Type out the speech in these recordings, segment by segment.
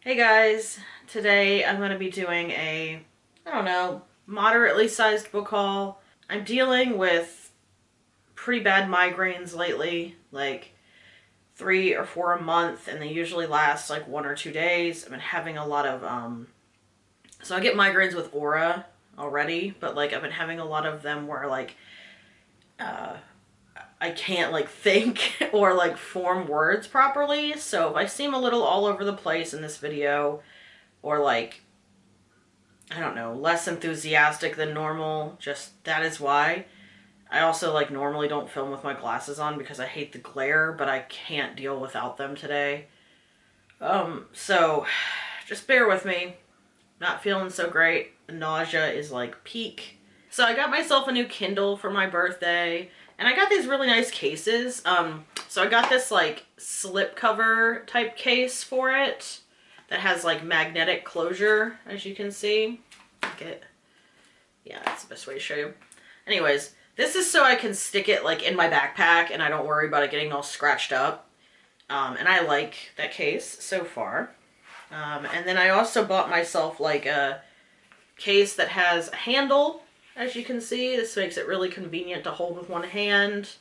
Hey guys, today I'm going to be doing I don't know, moderately sized book haul. I'm dealing with pretty bad migraines lately, like 3 or 4 a month, and they usually last like 1 or 2 days. I've been having a lot of, so I get migraines with aura already, but like I've been having a lot of them where like, I can't like think or like form words properly. So if I seem a little all over the place in this video, or like, I don't know, less enthusiastic than normal, just that is why. I also like normally don't film with my glasses on because I hate the glare, but I can't deal without them today. So just bear with me. Not feeling so great. The nausea is like peak. So I got myself a new Kindle for my birthday, and I got these really nice cases. So I got this like slip cover type case for it that has like magnetic closure, as you can see. Yeah, that's the best way to show you. Anyways, this is so I can stick it like in my backpack and I don't worry about it getting all scratched up. And I like that case so far. And then I also bought myself like a case that has a handle, as you can see. This makes it really convenient to hold with one hand.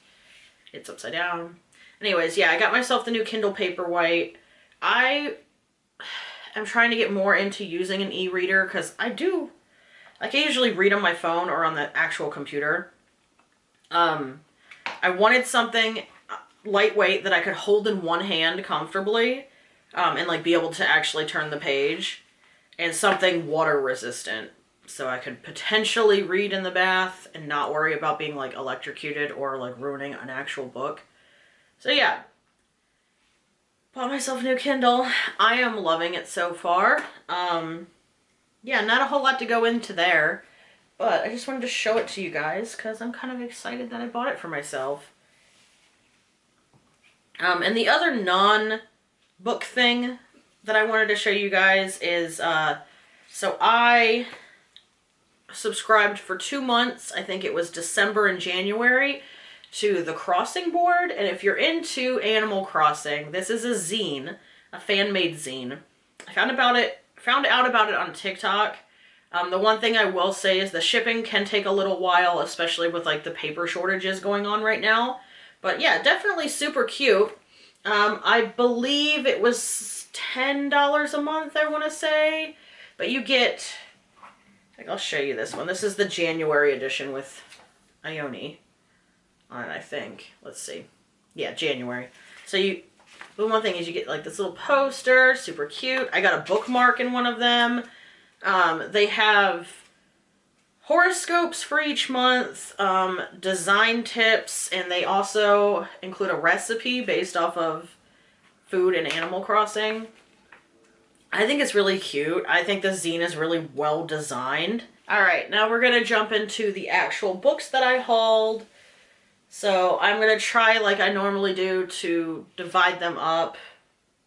It's upside down. Anyways, yeah, I got myself the new Kindle Paperwhite. I'm trying to get more into using an e-reader because I usually read on my phone or on the actual computer. I wanted something lightweight that I could hold in one hand comfortably, and like be able to actually turn the page, and something water resistant so I could potentially read in the bath and not worry about being like electrocuted or like ruining an actual book. So yeah, bought myself a new Kindle. I am loving it so far. Yeah, not a whole lot to go into there, but I just wanted to show it to you guys because I'm kind of excited that I bought it for myself. And the other non-book thing that I wanted to show you guys is, so I subscribed for 2 months, I think it was December and January, to the Crossing Board. And if you're into Animal Crossing, this is a zine, a fan-made zine. I found out about it on TikTok. The one thing I will say is the shipping can take a little while, especially with like the paper shortages going on right now. But yeah, definitely super cute. I believe it was $10 a month, I want to say. But you get, like, I'll show you this one. This is the January edition with Ione on it, I think. Let's see. Yeah, January. So the one thing is you get like this little poster, super cute. I got a bookmark in one of them. They have horoscopes for each month, design tips, and they also include a recipe based off of food in Animal Crossing. I think it's really cute. I think the zine is really well designed. Alright, now we're going to jump into the actual books that I hauled. So I'm going to try, like I normally do, to divide them up.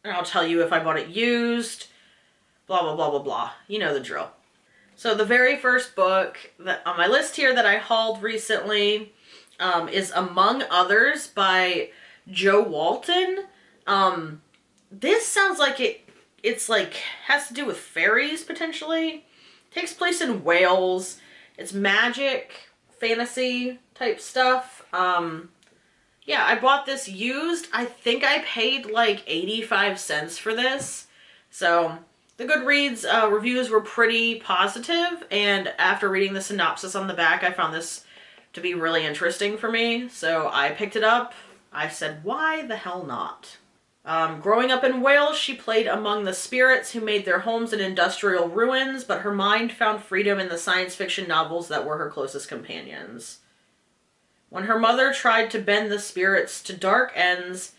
And I'll tell you if I bought it used, blah, blah, blah, blah, blah. You know the drill. So the very first book that on my list here that I hauled recently is Among Others by Joe Walton. This sounds like it's like has to do with fairies potentially. Takes place in Wales. It's magic, fantasy type stuff. Yeah, I bought this used. I think I paid like 85 cents for this. So the Goodreads reviews were pretty positive, and after reading the synopsis on the back, I found this to be really interesting for me, so I picked it up. I said, why the hell not? Growing up in Wales, she played among the spirits who made their homes in industrial ruins, but her mind found freedom in the science fiction novels that were her closest companions. When her mother tried to bend the spirits to dark ends,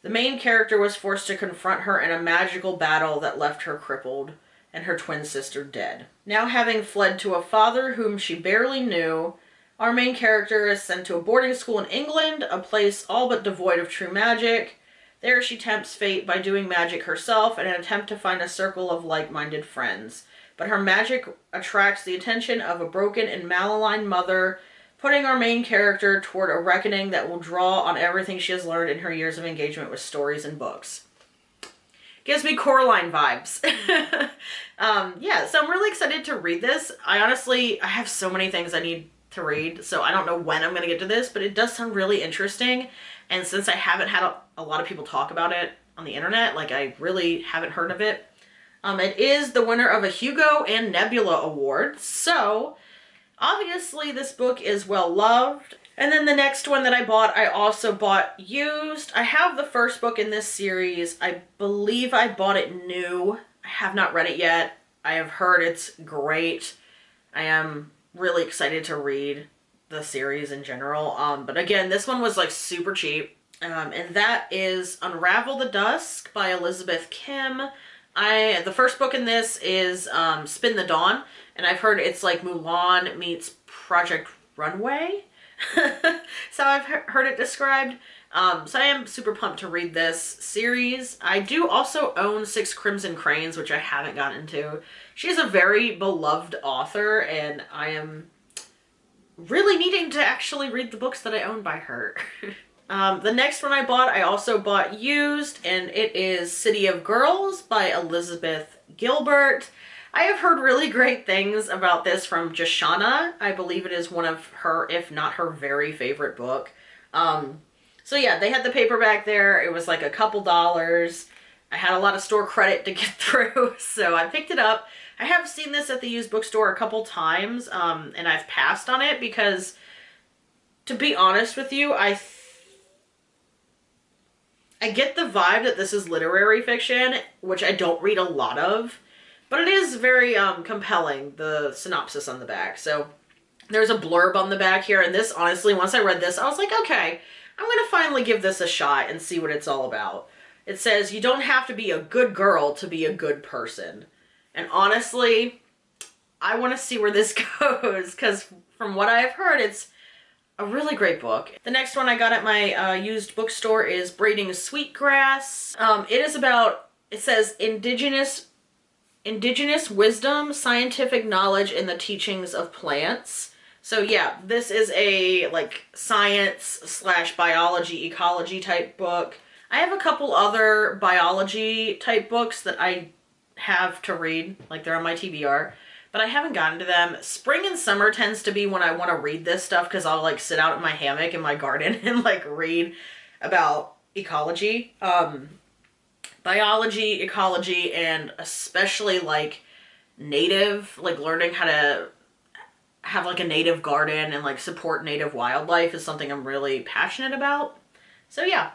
the main character was forced to confront her in a magical battle that left her crippled and her twin sister dead. Now having fled to a father whom she barely knew, our main character is sent to a boarding school in England, a place all but devoid of true magic. There she tempts fate by doing magic herself in an attempt to find a circle of like-minded friends. But her magic attracts the attention of a broken and malaligned mother, putting our main character toward a reckoning that will draw on everything she has learned in her years of engagement with stories and books. gives me Coraline vibes. Yeah, so I'm really excited to read this. I have so many things I need to read, so I don't know when I'm going to get to this, but it does sound really interesting. And since I haven't had a lot of people talk about it on the internet, like I really haven't heard of it. It is the winner of a Hugo and Nebula Award, so obviously this book is well loved. And then the next one that I also bought used. I have the first book in this series. I believe I bought it new. I have not read it yet. I have heard it's great. I am really excited to read the series in general. But again, this one was like super cheap. And that is Unravel the Dusk by Elizabeth Kim. The first book in this is Spin the Dawn, and I've heard it's like Mulan meets Project Runway. So I've heard it described. So I am super pumped to read this series. I do also own Six Crimson Cranes, which I haven't gotten into. She's a very beloved author, and I am really needing to actually read the books that I own by her. The next one I also bought used, and it is City of Girls by Elizabeth Gilbert. I have heard really great things about this from Jashana. I believe it is one of her, if not her very favorite book. So yeah, they had the paperback there. It was like a couple dollars. I had a lot of store credit to get through, so I picked it up. I have seen this at the used bookstore a couple times, and I've passed on it because, to be honest with you, I get the vibe that this is literary fiction, which I don't read a lot of, but it is very compelling, the synopsis on the back. So there's a blurb on the back here, and this, honestly, once I read this, I was like, okay, I'm going to finally give this a shot and see what it's all about. It says, you don't have to be a good girl to be a good person. And honestly, I want to see where this goes, because from what I've heard, it's a really great book. The next one I got at my used bookstore is Braiding Sweetgrass. It says indigenous wisdom, scientific knowledge, and the teachings of plants. So yeah, this is a like science / biology, ecology type book. I have a couple other biology type books that I have to read, like they're on my TBR, but I haven't gotten to them. Spring and summer tends to be when I want to read this stuff, because I'll like sit out in my hammock in my garden and like read about ecology. Biology, ecology, and especially like native, like learning how to have like a native garden and like support native wildlife is something I'm really passionate about. So yeah,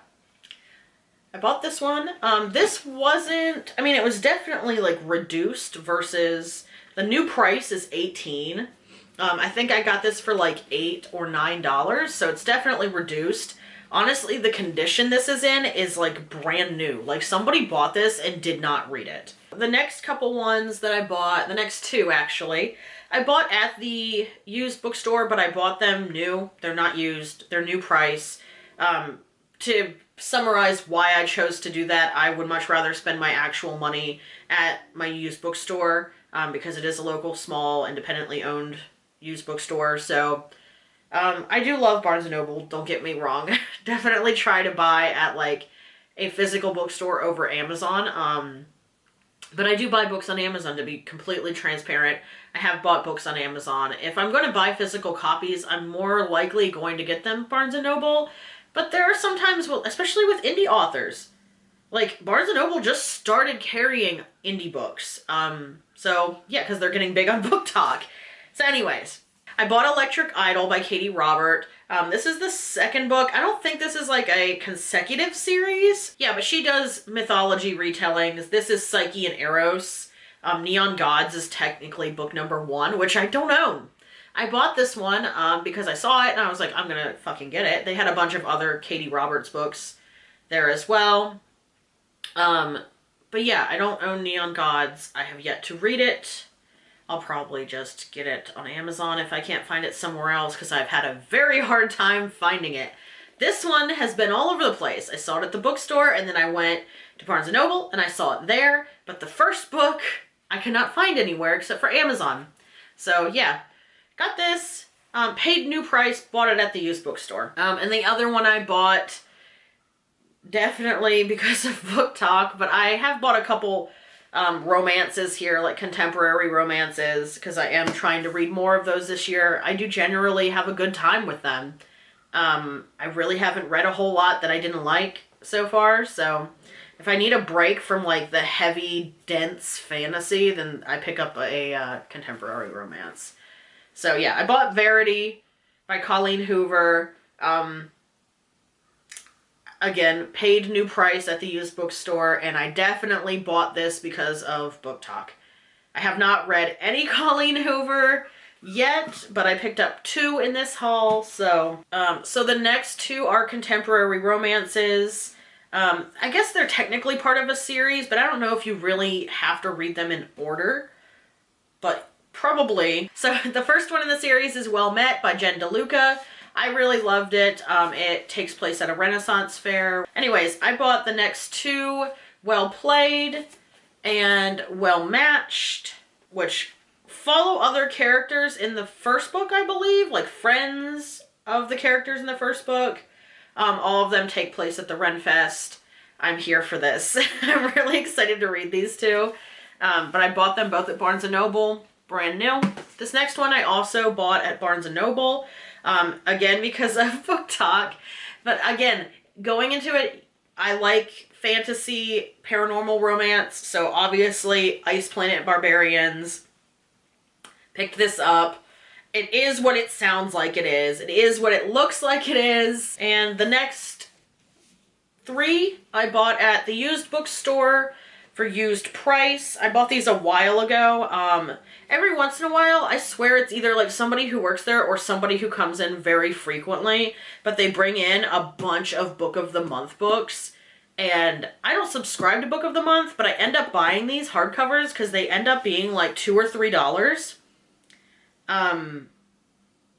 I bought this one. This wasn't, I mean, it was definitely like reduced versus the new price is $18. I think I got this for like $8 or $9, so it's definitely reduced. Honestly, the condition this is in is like brand new. Like somebody bought this and did not read it. The next couple ones that I bought, the next two actually, I bought at the used bookstore, but I bought them new. They're not used. They're new price. To summarize why I chose to do that, I would much rather spend my actual money at my used bookstore, because it is a local, small, independently owned used bookstore. So I do love Barnes & Noble, don't get me wrong. Definitely try to buy at like a physical bookstore over Amazon. But I do buy books on Amazon, to be completely transparent. I have bought books on Amazon. If I'm going to buy physical copies, I'm more likely going to get them Barnes & Noble. But there are sometimes, especially with indie authors, like Barnes & Noble just started carrying indie books. So yeah, because they're getting big on Book Talk. So anyways, I bought Electric Idol by Katie Robert. This is the second book. I don't think this is like a consecutive series. Yeah, but she does mythology retellings. This is Psyche and Eros. Neon Gods is technically book number 1, which I don't own. I bought this one because I saw it and I was like, I'm gonna fucking get it. They had a bunch of other Katie Roberts books there as well. But yeah, I don't own Neon Gods. I have yet to read it. I'll probably just get it on Amazon if I can't find it somewhere else, because I've had a very hard time finding it. This one has been all over the place. I saw it at the bookstore, and then I went to Barnes & Noble, and I saw it there. But the first book, I could not find anywhere except for Amazon. So yeah, got this, paid new price, bought it at the used bookstore. And the other one I bought definitely because of book talk, but I have bought a couple romances here, like contemporary romances, because I am trying to read more of those this year. I do generally have a good time with them. I really haven't read a whole lot that I didn't like so far, so if I need a break from like the heavy, dense fantasy, then I pick up a contemporary romance. So yeah, I bought Verity by Colleen Hoover. Again, paid new price at the used bookstore, and I definitely bought this because of book talk. I have not read any Colleen Hoover yet, but I picked up 2 in this haul. So the next 2 are contemporary romances. I guess they're technically part of a series, but I don't know if you really have to read them in order, but probably. So the first one in the series is Well Met by Jen DeLuca. I really loved it. It takes place at a Renaissance fair. Anyways, I bought the next 2, Well Played and Well Matched, which follow other characters in the first book, I believe, like friends of the characters in the first book. All of them take place at the Renfest. I'm here for this. I'm really excited to read these 2. But I bought them both at Barnes & Noble, brand new. This next one I also bought at Barnes & Noble, again because of book talk. But again, going into it, I like fantasy, paranormal romance, so obviously Ice Planet Barbarians. Picked this up. It is what it sounds like it is. It is what it looks like it is. And the next 3 I bought at the used bookstore for used price. I bought these a while ago. Every once in a while, I swear it's either like somebody who works there or somebody who comes in very frequently, but they bring in a bunch of Book of the Month books. And I don't subscribe to Book of the Month, but I end up buying these hardcovers because they end up being like $2 or $3.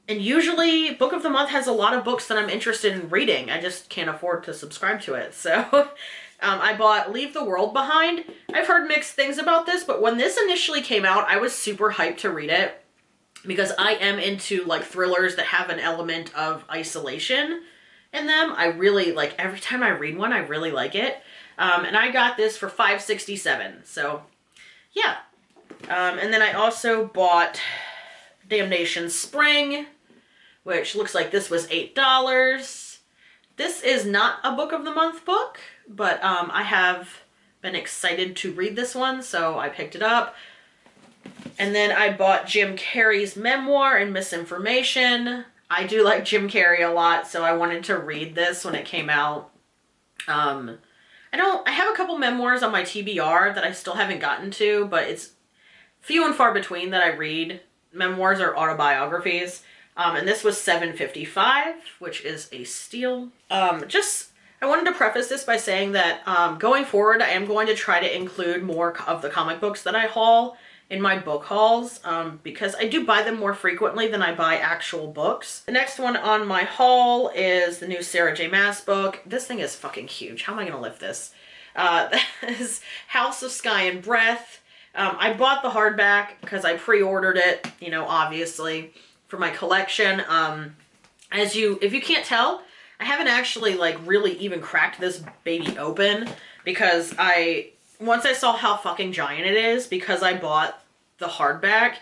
And usually Book of the Month has a lot of books that I'm interested in reading. I just can't afford to subscribe to it. So I bought Leave the World Behind. I've heard mixed things about this, but when this initially came out, I was super hyped to read it because I am into like thrillers that have an element of isolation in them. I really like, every time I read one, I really like it. And I got this for $5.67. So yeah. And then I also bought Damnation Spring, which looks like this was $8. This is not a Book of the Month book, but I have been excited to read this one, so I picked it up. And then I bought Jim Carrey's memoir and Misinformation. I do like Jim Carrey a lot, so I wanted to read this when it came out. I have a couple memoirs on my TBR that I still haven't gotten to, but it's few and far between that I read memoirs or autobiographies. And this was $7.55, which is a steal. I wanted to preface this by saying that going forward, I am going to try to include more of the comic books that I haul in my book hauls, because I do buy them more frequently than I buy actual books. The next one on my haul is the new Sarah J. Maas book. This thing is fucking huge. How am I going to lift this? That is House of Sky and Breath. I bought the hardback because I pre-ordered it, you know, obviously, for my collection. If you can't tell, I haven't actually, like, really even cracked this baby open because once I saw how fucking giant it is, because I bought the hardback,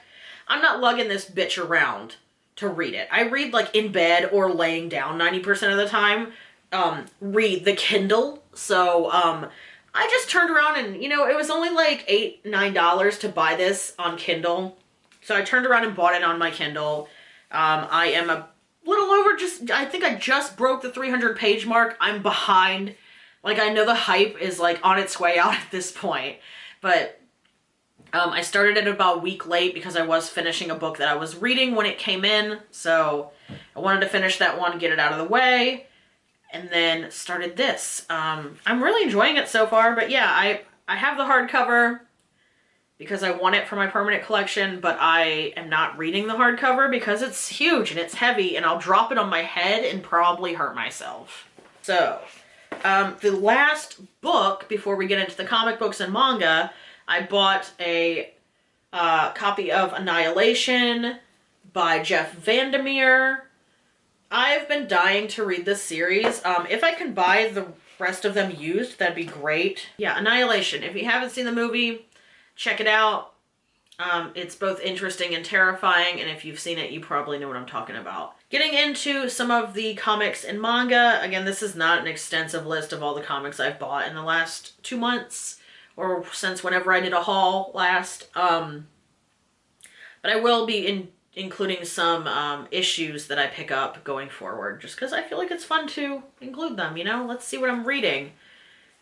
I'm not lugging this bitch around to read it. I read, like, in bed or laying down 90% of the time, read the Kindle, so, I just turned around and, you know, it was only like $8, $9 to buy this on Kindle. So I turned around and bought it on my Kindle. I am a little over I think I just broke the 300 page mark. I'm behind. Like, I know the hype is like on its way out at this point. But I started it about a week late because I was finishing a book that I was reading when it came in. So I wanted to finish that one, get it out of the way. And then started this. I'm really enjoying it so far, but yeah, I have the hardcover because I want it for my permanent collection, but I am not reading the hardcover because it's huge and it's heavy and I'll drop it on my head and probably hurt myself. So, the last book before we get into the comic books and manga, I bought a copy of Annihilation by Jeff Vandermeer. I've been dying to read this series. If I can buy rest of them used, that'd be great. Yeah, Annihilation. If you haven't seen the movie, check it out. It's both interesting and terrifying, and if you've seen it, you probably know what I'm talking about. Getting into some of the comics and manga. Again, this is not an extensive list of all the comics I've bought in the last 2 months, or since whenever I did a haul last. But I will be including some issues that I pick up going forward, just because I feel like it's fun to include them, you know? Let's see what I'm reading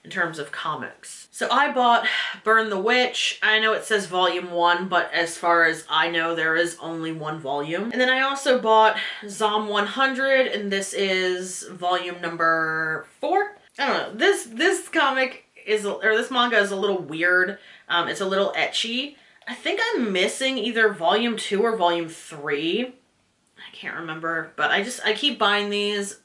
in terms of comics. So I bought Burn the Witch. I know it says volume 1, but as far as I know, there is only 1 volume. And then I also bought Zom 100, and this is volume number 4. I don't know. This comic is, or this manga is a little weird. It's a little ecchi. I think I'm missing either volume 2 or volume 3. I can't remember, but I keep buying these.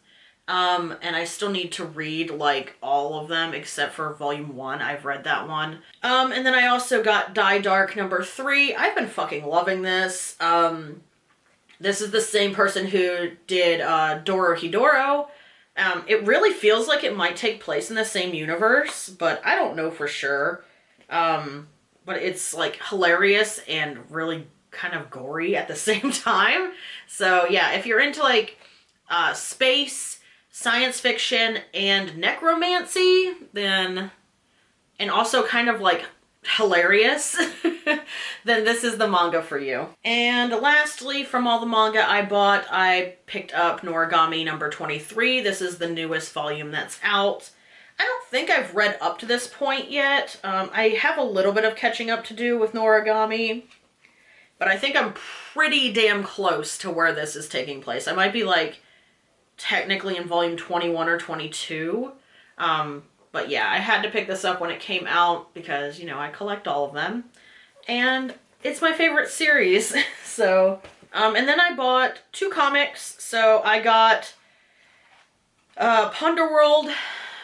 And I still need to read, like, all of them except for volume 1. I've read that one. And then I also got Die Dark number 3. I've been fucking loving this. This is the same person who did, Dorohedoro. It really feels like it might take place in the same universe, but I don't know for sure. But it's, like, hilarious and really kind of gory at the same time. So, yeah, if you're into, like, space, science fiction, and necromancy, then, and also kind of like hilarious, then this is the manga for you. And lastly, from all the manga I bought, I picked up Noragami number 23. This is the newest volume that's out. I don't think I've read up to this point yet. I have a little bit of catching up to do with Noragami, but I think I'm pretty damn close to where this is taking place. I might be like technically in volume 21 or 22. But yeah, I had to pick this up when it came out because, you know, I collect all of them. And it's my favorite series. So, and then I bought 2 comics. So I got Ponderworld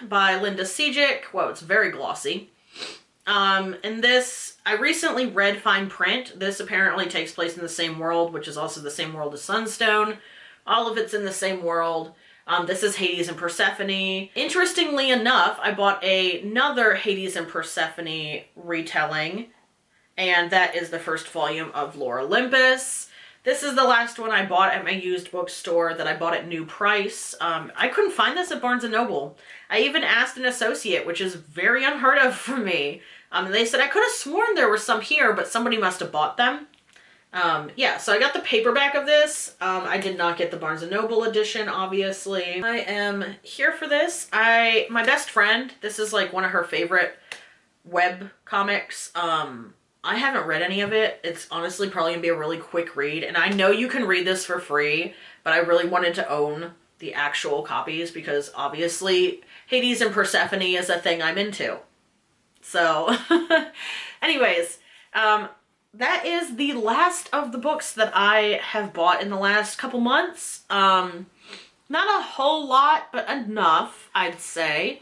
by Linda Sejic. Whoa, it's very glossy. And this, I recently read Fine Print. This apparently takes place in the same world, which is also the same world as Sunstone. All of it's in the same world. This is Hades and Persephone. Interestingly enough, I bought another Hades and Persephone retelling, and that is the first volume of Lore Olympus. This is the last one I bought at my used bookstore that I bought at new price. I couldn't find this at Barnes & Noble. I even asked an associate, which is very unheard of for me. They said I could have sworn there were some here, but somebody must have bought them. Yeah, so I got the paperback of this. I did not get the Barnes & Noble edition, obviously. I am here for this. My best friend, this is like one of her favorite web comics. I haven't read any of it. It's honestly probably gonna be a really quick read, and I know you can read this for free, but I really wanted to own the actual copies because obviously Hades and Persephone is a thing I'm into. So, anyways, that is the last of the books that I have bought in the last couple months. Not a whole lot, but enough, I'd say.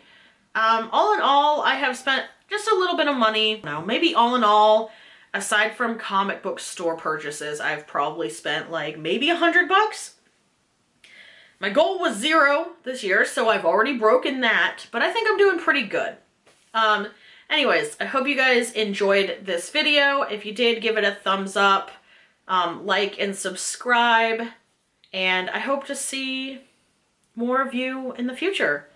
All in all, I have spent just a little bit of money. No, maybe all in all, aside from comic book store purchases, I've probably spent like maybe $100. My goal was 0 this year, so I've already broken that, but I think I'm doing pretty good. Anyways, I hope you guys enjoyed this video. If you did, give it a thumbs up, like and subscribe, and I hope to see more of you in the future.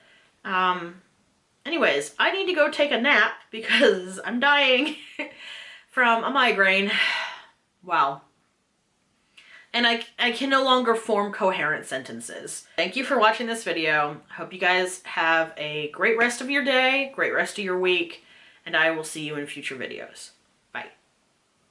Anyways, I need to go take a nap because I'm dying from a migraine. Wow. And I can no longer form coherent sentences. Thank you for watching this video. I hope you guys have a great rest of your day, great rest of your week, and I will see you in future videos.